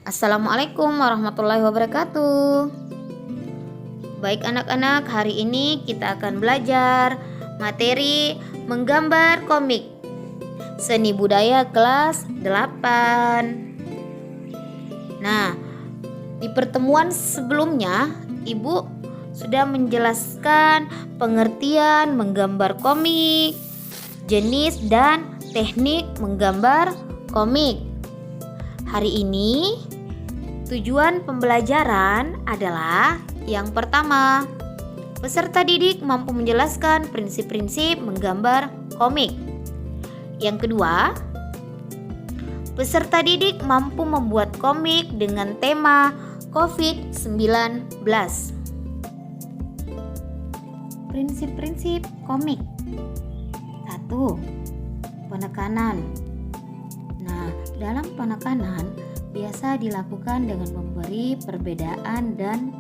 Assalamualaikum warahmatullahi wabarakatuh. Baik anak-anak, hari ini kita akan belajar materi menggambar komik Seni Budaya kelas 8. Nah, di pertemuan sebelumnya Ibu sudah menjelaskan pengertian menggambar komik, jenis dan teknik menggambar komik. Hari ini tujuan pembelajaran adalah yang pertama, peserta didik mampu menjelaskan prinsip-prinsip menggambar komik. Yang kedua, peserta didik mampu membuat komik dengan tema COVID-19. Prinsip-prinsip komik. 1. Penekanan. Nah, dalam penekanan biasa dilakukan dengan memberi perbedaan dan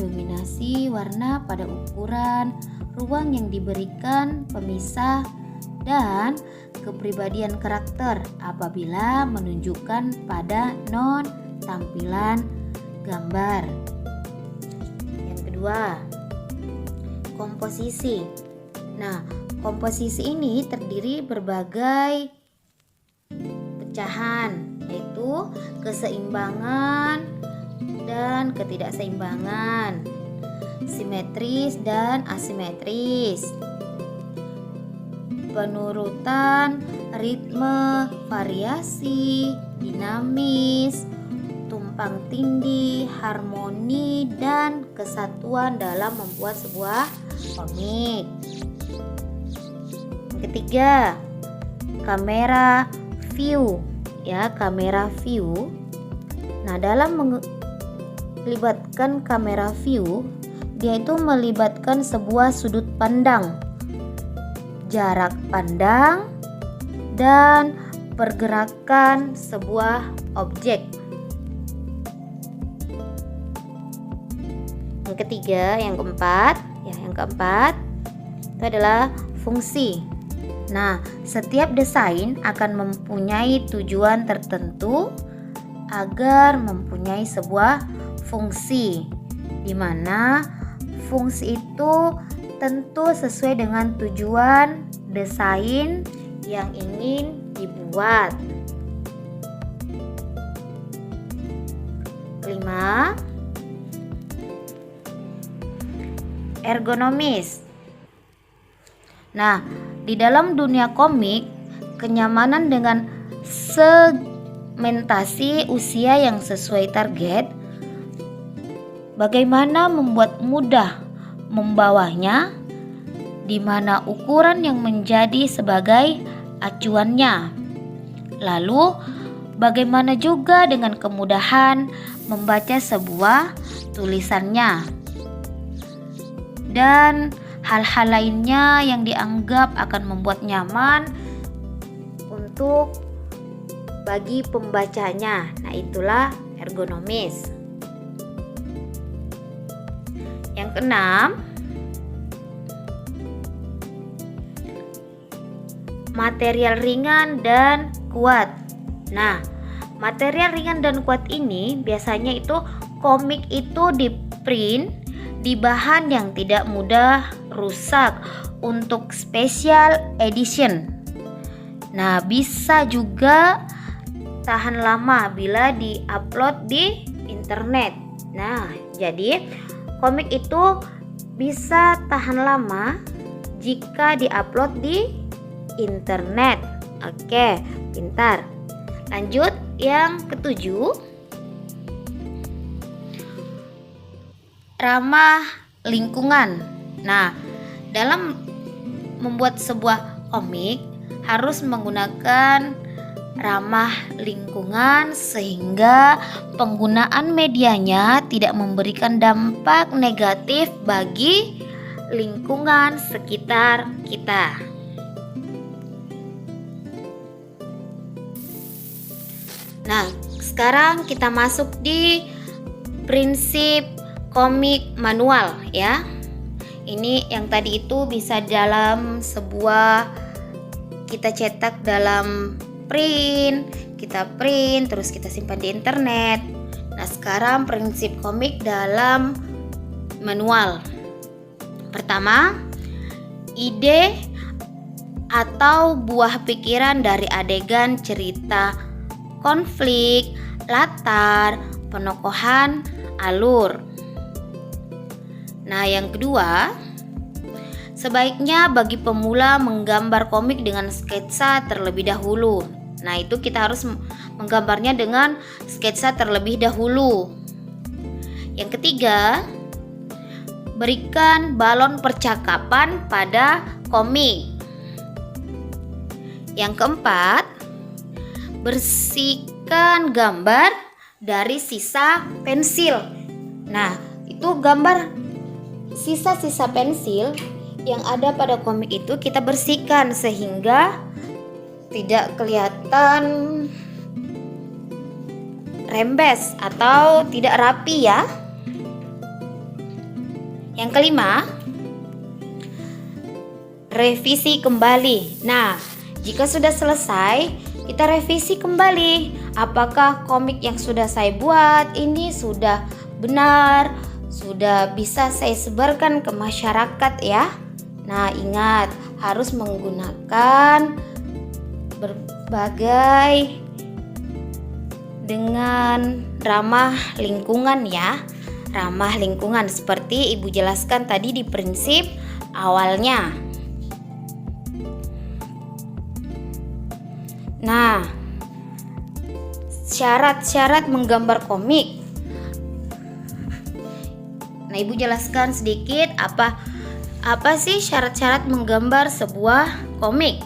dominasi warna pada ukuran ruang yang diberikan pemisah dan kepribadian karakter apabila menunjukkan pada non-tampilan gambar. Yang kedua, komposisi. Nah, komposisi ini terdiri berbagai pecahan, yaitu keseimbangan dan ketidakseimbangan, simetris dan asimetris, penurutan, ritme, variasi, dinamis, tumpang tindih, harmoni, dan kesatuan dalam membuat sebuah komik. Yang ketiga, kamera view, kamera view. Nah, dalam melibatkan kamera view, dia itu melibatkan sebuah sudut pandang, jarak pandang, dan pergerakan sebuah objek. Yang ketiga, yang keempat itu adalah fungsi. Nah, setiap desain akan mempunyai tujuan tertentu agar mempunyai sebuah fungsi, di mana fungsi itu tentu sesuai dengan tujuan desain yang ingin dibuat. Kelima, ergonomis. Nah, di dalam dunia komik, kenyamanan dengan segmentasi usia yang sesuai target, bagaimana membuat mudah membawanya, di mana ukuran yang menjadi sebagai acuannya. Lalu, bagaimana juga dengan kemudahan membaca sebuah tulisannya, dan hal-hal lainnya yang dianggap akan membuat nyaman untuk bagi pembacanya. Nah, itulah ergonomis. Yang keenam, material ringan dan kuat. Nah, material ringan dan kuat ini biasanya itu komik itu di print di bahan yang tidak mudah rusak untuk special edition. Nah, bisa juga tahan lama bila di-upload di internet. Nah, jadi komik itu bisa tahan lama jika di-upload di internet. Oke, pintar. Lanjut yang ketujuh, ramah lingkungan. Nah, dalam membuat sebuah komik harus menggunakan ramah lingkungan sehingga penggunaan medianya tidak memberikan dampak negatif bagi lingkungan sekitar kita. Nah, sekarang kita masuk di prinsip komik manual ya. Ini yang tadi itu bisa dalam sebuah kita cetak dalam print, kita print terus kita simpan di internet. Nah, sekarang prinsip komik dalam manual. Pertama, ide atau buah pikiran dari adegan cerita, konflik, latar, penokohan, alur. Nah, yang kedua, sebaiknya bagi pemula menggambar komik dengan sketsa terlebih dahulu. Nah, itu kita harus menggambarnya dengan sketsa terlebih dahulu. Yang ketiga, berikan balon percakapan pada komik. Yang keempat, bersihkan gambar dari sisa pensil. Nah, itu gambar sisa-sisa pensil yang ada pada komik itu kita bersihkan sehingga tidak kelihatan rembes atau tidak rapi ya. Yang kelima, revisi kembali. Nah, jika sudah selesai, kita revisi kembali. Apakah komik yang sudah saya buat ini sudah benar, sudah bisa saya sebarkan ke masyarakat ya. Nah, ingat harus menggunakan berbagai dengan ramah lingkungan ya. Ramah lingkungan seperti Ibu jelaskan tadi di prinsip awalnya. Nah, syarat-syarat menggambar komik. Nah, Ibu jelaskan sedikit apa sih syarat-syarat menggambar sebuah komik.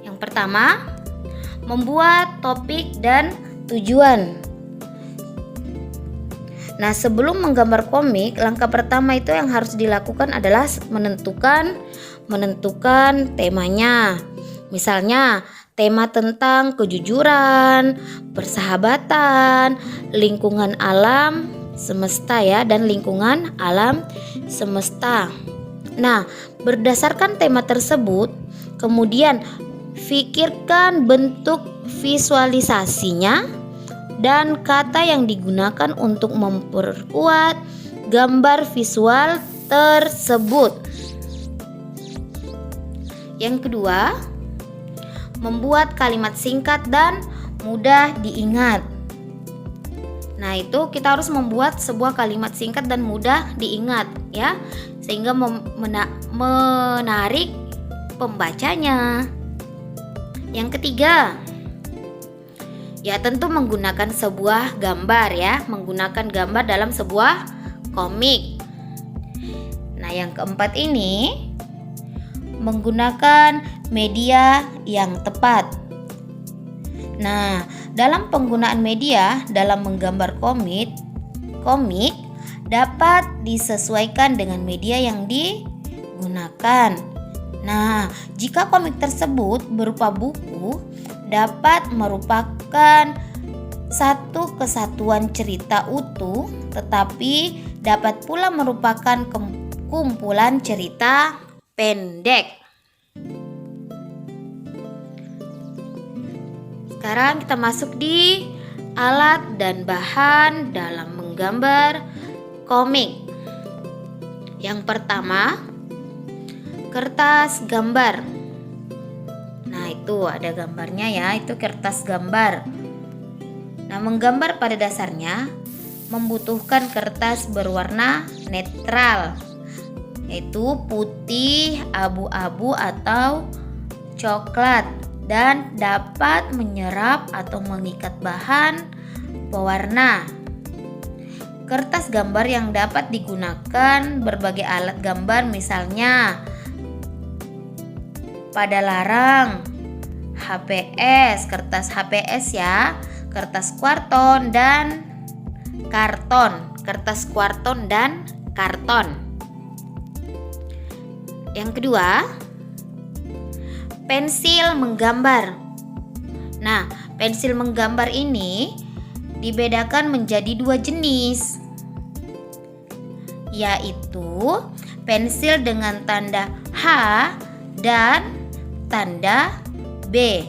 Yang pertama, membuat topik dan tujuan. Nah, sebelum menggambar komik, langkah pertama itu yang harus dilakukan adalah menentukan temanya. Misalnya, tema tentang kejujuran, persahabatan, lingkungan alam semesta ya, dan lingkungan alam semesta. Nah, berdasarkan tema tersebut, kemudian pikirkan bentuk visualisasinya dan kata yang digunakan untuk memperkuat gambar visual tersebut. Yang kedua, membuat kalimat singkat dan mudah diingat. Nah, itu kita harus membuat sebuah kalimat singkat dan mudah diingat ya, sehingga menarik pembacanya. Yang ketiga, ya tentu menggunakan sebuah gambar ya, menggunakan gambar dalam sebuah komik. Nah, yang keempat ini menggunakan media yang tepat. Nah, dalam penggunaan media dalam menggambar komik dapat disesuaikan dengan media yang digunakan. Nah, jika komik tersebut berupa buku, dapat merupakan satu kesatuan cerita utuh, tetapi dapat pula merupakan kumpulan cerita pendek. Sekarang kita masuk di alat dan bahan dalam menggambar komik. Yang pertama, kertas gambar. Nah, itu ada gambarnya ya, itu kertas gambar. Nah, menggambar pada dasarnya membutuhkan kertas berwarna netral, yaitu putih, abu-abu atau coklat, dan dapat menyerap atau mengikat bahan pewarna. Kertas gambar yang dapat digunakan berbagai alat gambar, misalnya pada larang, HPS, kertas HPS ya, kertas kuarton dan karton, kertas kuarton dan karton. Yang kedua, pensil menggambar. Nah, pensil menggambar ini dibedakan menjadi dua jenis, yaitu pensil dengan tanda H dan tanda B.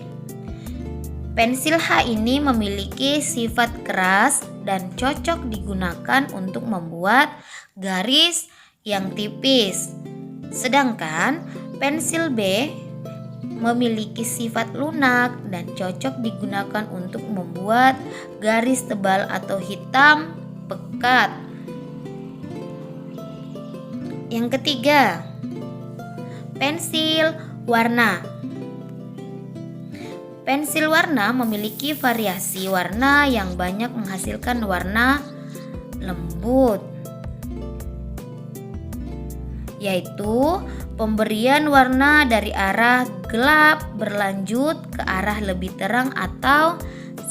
Pensil H ini memiliki sifat keras dan cocok digunakan untuk membuat garis yang tipis. Sedangkan pensil B memiliki sifat lunak dan cocok digunakan untuk membuat garis tebal atau hitam pekat. Yang ketiga, pensil warna. Pensil warna memiliki variasi warna yang banyak menghasilkan warna lembut, yaitu pemberian warna dari arah gelap berlanjut ke arah lebih terang atau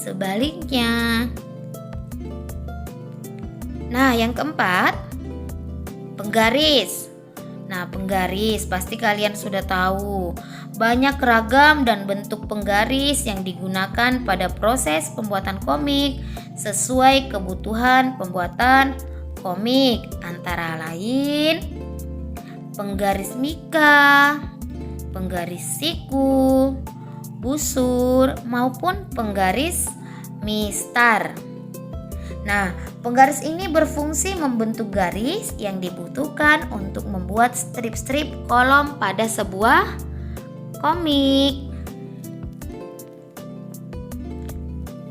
sebaliknya. Nah, yang keempat, penggaris. Nah, penggaris pasti kalian sudah tahu. Banyak ragam dan bentuk penggaris yang digunakan pada proses pembuatan komik sesuai kebutuhan pembuatan komik, antara lain penggaris mika, penggaris siku, busur, maupun penggaris mistar. Nah, penggaris ini berfungsi membentuk garis yang dibutuhkan untuk membuat strip-strip kolom pada sebuah komik.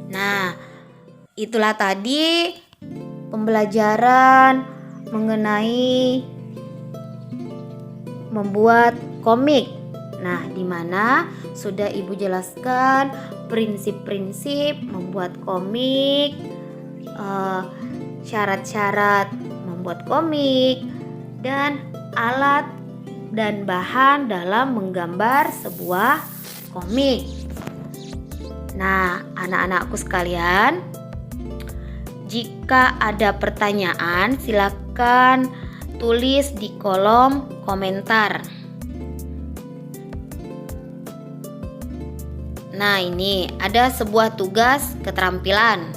Nah, itulah tadi pembelajaran mengenai membuat komik. Nah, di mana sudah Ibu jelaskan prinsip-prinsip membuat komik, syarat-syarat membuat komik, dan alat dan bahan dalam menggambar sebuah komik. Nah, anak-anakku sekalian, jika ada pertanyaan silakan tulis di kolom komentar. Nah, ini ada sebuah tugas keterampilan.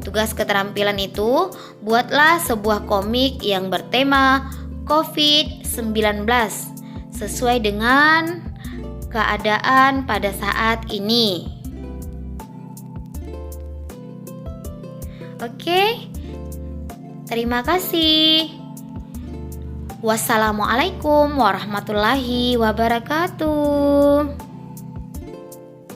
Tugas keterampilan itu, buatlah sebuah komik yang bertema COVID-19 sesuai dengan keadaan pada saat ini. Oke, terima kasih. Wassalamualaikum warahmatullahi wabarakatuh.